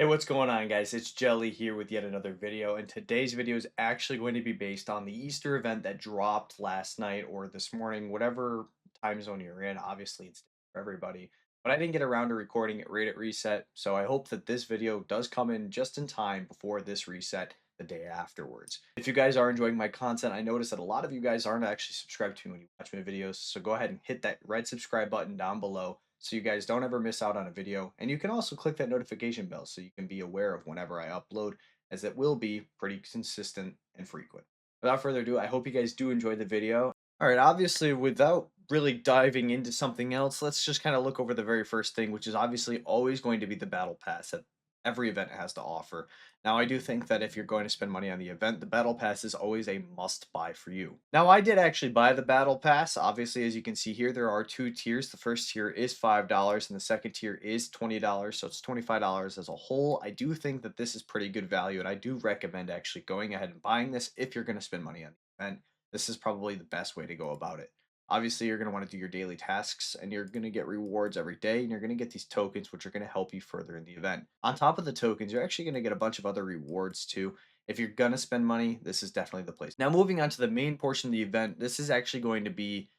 Hey, what's going on, guys? It's Jelly here with yet another video, and today's video is actually going to be based on the Easter event that dropped last night or this morning, whatever time zone you're in. Obviously, it's different for everybody, but I didn't get around to recording it right at reset, so I hope that this video does come in just in time before this reset the day afterwards. If you guys are enjoying my content, I noticed that a lot of you guys aren't actually subscribed to me when you watch my videos, so go ahead and hit that red subscribe button down below so you guys don't ever miss out on a video. And you can also click that notification bell so you can be aware of whenever I upload, as it will be pretty consistent and frequent. Without further ado, I hope you guys do enjoy the video. All right, obviously, without really diving into something else, let's just kind of look over the very first thing, which is obviously always going to be the battle pass that every event has to offer. Now, I do think that if you're going to spend money on the event, the battle pass is always a must buy for you. Now, I did actually buy the battle pass. Obviously, as you can see here, there are two tiers. The first tier is $5 and the second tier is $20. So it's $25 as a whole. I do think that this is pretty good value, and I do recommend actually going ahead and buying this if you're going to spend money on the event. This is probably the best way to go about it. Obviously, you're going to want to do your daily tasks and you're going to get rewards every day, and you're going to get these tokens, which are going to help you further in the event. On top of the tokens, you're actually going to get a bunch of other rewards too. If you're going to spend money, this is definitely the place. Now, moving on to the main portion of the event, this is actually going to be,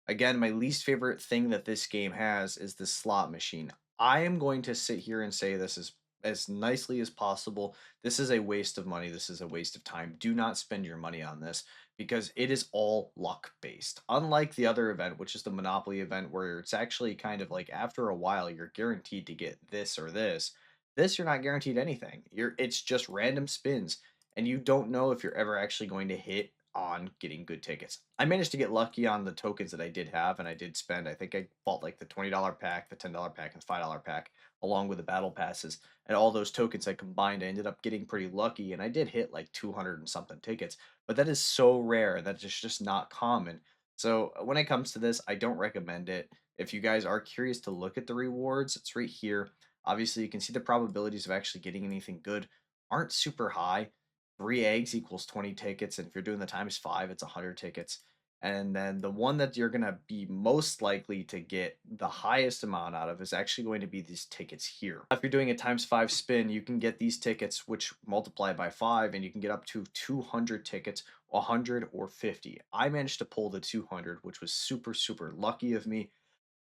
again, my least favorite thing that this game has is the slot machine. I am going to sit here and say this as nicely as possible. This is a waste of money. This is a waste of time. Do not spend your money on this because it is all luck based. Unlike the other event, which is the Monopoly event, where it's actually kind of like after a while you're guaranteed to get this or this. This you're not guaranteed anything. It's just random spins, and you don't know if you're ever actually going to hit on getting good tickets. I managed to get lucky on the tokens that I did have, and I did spend. I think I bought like the $20 pack, the $10 pack, and the $5 pack, along with the battle passes, and all those tokens I combined. I ended up getting pretty lucky, and I did hit like 200 and something tickets. But that is so rare that it's just not common. So when it comes to this, I don't recommend it. If you guys are curious to look at the rewards, it's right here. Obviously, you can see the probabilities of actually getting anything good aren't super high. 3 eggs equals 20 tickets, and if you're doing the times five, it's 100 tickets. And then the one that you're going to be most likely to get the highest amount out of is actually going to be these tickets here. If you're doing a times five spin, you can get these tickets, which multiply by five, and you can get up to 200 tickets, 100 or 50. I managed to pull the 200, which was super, super lucky of me.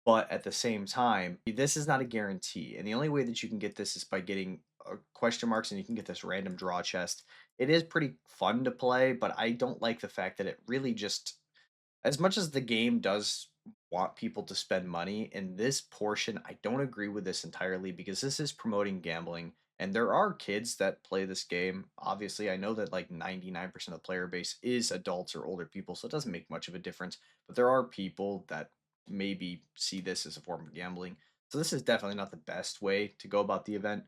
But at the same time, this is not a guarantee. And the only way that you can get this is by getting question marks, and you can get this random draw chest. It is pretty fun to play, but I don't like the fact that it really just, as much as the game does want people to spend money in this portion, I don't agree with this entirely because this is promoting gambling. And there are kids that play this game. Obviously, I know that like 99% of the player base is adults or older people, so it doesn't make much of a difference. But there are people that maybe see this as a form of gambling. So this is definitely not the best way to go about the event.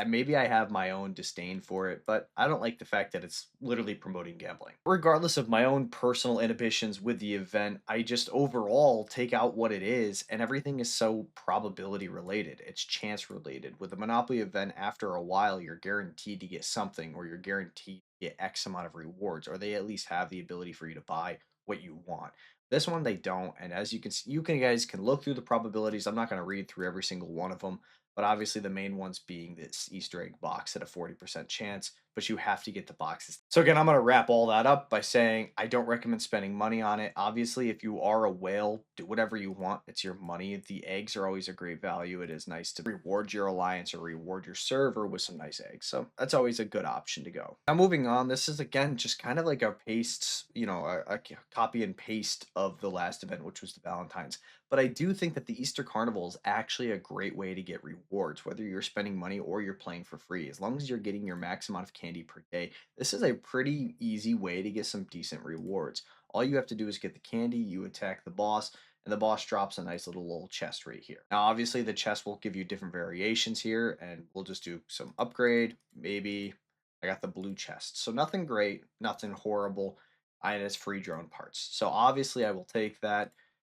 Maybe I have my own disdain for it, but I don't like the fact that it's literally promoting gambling. Regardless of my own personal inhibitions with the event, I just overall take out what it is, and everything is so probability related. It's chance related. With the Monopoly event, after a while, you're guaranteed to get something, or you're guaranteed to get X amount of rewards, or they at least have the ability for you to buy what you want. This one they don't, and as you can see, guys can look through the probabilities. I'm not going to read through every single one of them, but obviously the main ones being this Easter egg box at a 40% chance, but you have to get the boxes. So again, I'm going to wrap all that up by saying I don't recommend spending money on it. Obviously, if you are a whale, do whatever you want. It's your money. The eggs are always a great value. It is nice to reward your alliance or reward your server with some nice eggs. So that's always a good option to go. Now moving on, this is again just kind of like a paste, a copy and paste of the last event, which was the Valentine's. But I do think that the Easter Carnival is actually a great way to get rewards, whether you're spending money or you're playing for free. As long as you're getting your max amount of candy per day, this is a pretty easy way to get some decent rewards. All you have to do is get the candy, you attack the boss, and the boss drops a nice little chest right here. Now, obviously, the chest will give you different variations here, and we'll just do some upgrade. Maybe I got the blue chest. So nothing great, nothing horrible, and it's free drone parts. So obviously, I will take that.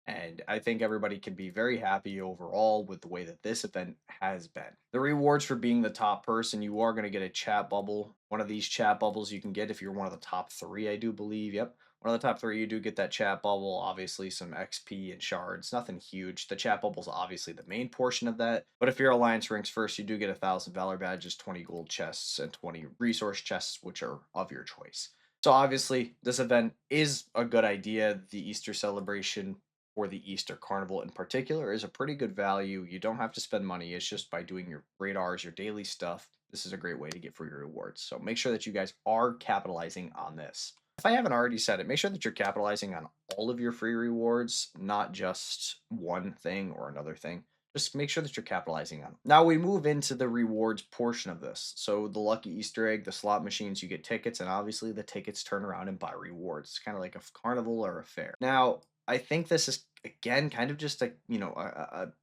And I think everybody can be very happy overall with the way that this event has been. The rewards for being the top person, you are going to get a chat bubble. One of these chat bubbles you can get if you're one of the top three, I do believe. Yep. One of the top three, you do get that chat bubble, obviously some XP and shards, nothing huge. The chat bubble is obviously the main portion of that. But if your alliance ranks first, you do get 1,000 valor badges, 20 gold chests, and 20 resource chests, which are of your choice. So obviously, this event is a good idea. The Easter celebration for the Easter Carnival in particular is a pretty good value. You don't have to spend money. It's just by doing your radars, your daily stuff. This is a great way to get free rewards. So make sure that you guys are capitalizing on this. If I haven't already said it, make sure that you're capitalizing on all of your free rewards, not just one thing or another thing. Just make sure that you're capitalizing on them. Now we move into the rewards portion of this. So the lucky Easter egg, the slot machines, you get tickets, and obviously the tickets turn around and buy rewards. It's kind of like a carnival or a fair. Now, I think this is again kind of just a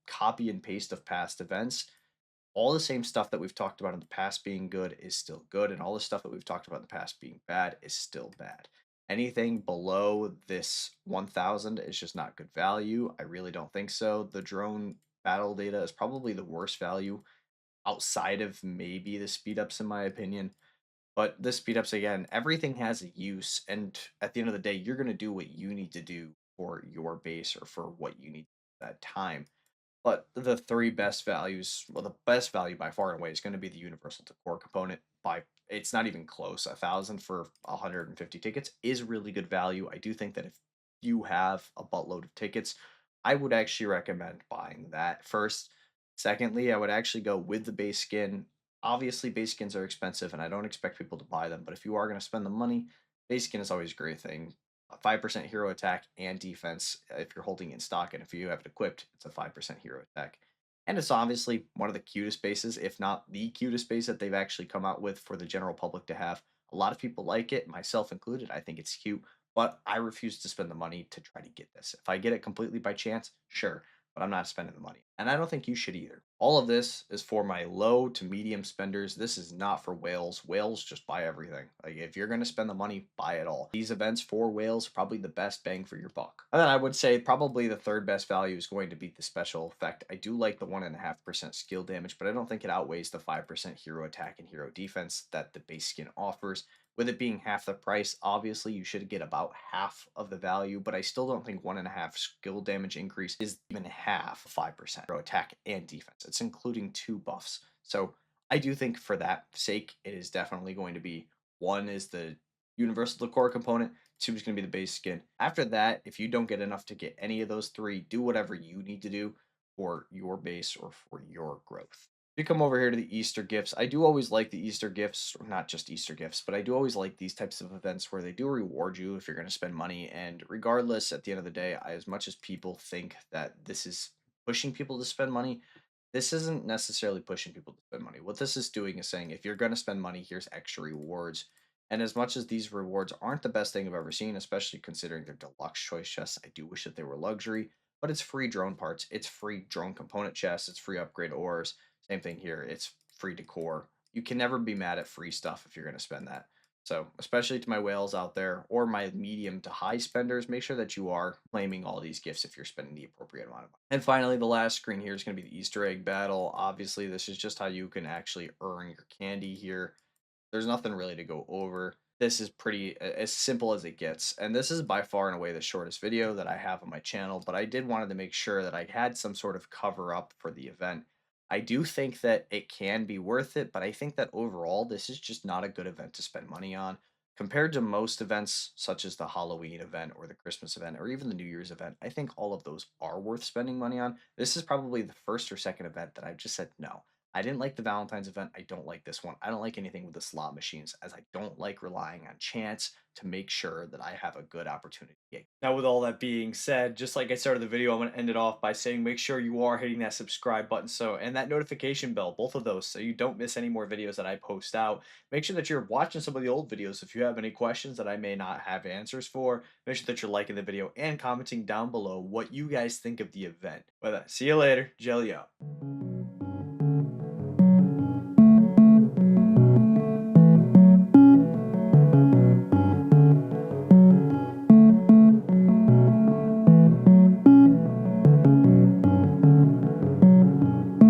copy and paste of past events. All the same stuff that we've talked about in the past being good is still good, and all the stuff that we've talked about in the past being bad is still bad. Anything below this 1,000 is just not good value. I really don't think so. The drone battle data is probably the worst value outside of maybe the speed ups, in my opinion. But the speed ups, again, everything has a use, and at the end of the day, you're going to do what you need to do for your base or for what you need at that time. But the three best values, well, the best value by far and away is going to be the universal decor component. By it's not even close. 1,000 for 150 tickets is really good value. I do think that if you have a buttload of tickets, I would actually recommend buying that first. Secondly, I would actually go with the base skin. Obviously, base skins are expensive, and I don't expect people to buy them. But if you are going to spend the money, base skin is always a great thing. 5% hero attack and defense if you're holding in stock, and if you have it equipped, it's a 5% hero attack. And it's obviously one of the cutest bases, if not the cutest base that they've actually come out with for the general public to have. A lot of people like it, myself included. I think it's cute, but I refuse to spend the money to try to get this. If I get it completely by chance, sure, but I'm not spending the money. And I don't think you should either. All of this is for my low to medium spenders. This is not for whales. Whales just buy everything. Like if you're going to spend the money, buy it all. These events for whales are probably the best bang for your buck. And then I would say probably the third best value is going to be the special effect. I do like the 1.5% skill damage, but I don't think it outweighs the 5% hero attack and hero defense that the base skin offers. With it being half the price, obviously you should get about half of the value, but I still don't think 1.5 skill damage increase is even half 5% attack and defense. It's including two buffs. So I do think for that sake, it is definitely going to be one is the universal decor component, two is going to be the base skin. After that, if you don't get enough to get any of those three, do whatever you need to do for your base or for your growth. You come over here to the Easter gifts. I do always like the Easter gifts, or not just Easter gifts, but I do always like these types of events where they do reward you if you're going to spend money. And regardless, at the end of the day, as much as people think that this is pushing people to spend money, this isn't necessarily pushing people to spend money. What this is doing is saying if you're going to spend money, here's extra rewards. And as much as these rewards aren't the best thing I've ever seen, especially considering they're deluxe choice chests, I do wish that they were luxury. But it's free drone parts, it's free drone component chests, it's free upgrade ores. Same thing here. It's free decor. You can never be mad at free stuff if you're going to spend that. So, especially to my whales out there or my medium to high spenders, make sure that you are claiming all these gifts if you're spending the appropriate amount of money. And finally, the last screen here is going to be the Easter egg battle. Obviously, this is just how you can actually earn your candy here. There's nothing really to go over. This is pretty as simple as it gets. And this is by far and away the shortest video that I have on my channel, but I did wanted to make sure that I had some sort of cover up for the event. I do think that it can be worth it, but I think that overall this is just not a good event to spend money on. Compared to most events, such as the Halloween event or the Christmas event or even the New Year's event, I think all of those are worth spending money on. This is probably the first or second event that I've just said no. I didn't like the Valentine's event. I don't like this one. I don't like anything with the slot machines, as I don't like relying on chance to make sure that I have a good opportunity. Now, with all that being said, just like I started the video, I'm going to end it off by saying make sure you are hitting that subscribe button and that notification bell, both of those, so you don't miss any more videos that I post out. Make sure that you're watching some of the old videos. If you have any questions that I may not have answers for, make sure that you're liking the video and commenting down below what you guys think of the event. But see you later. Jelly out.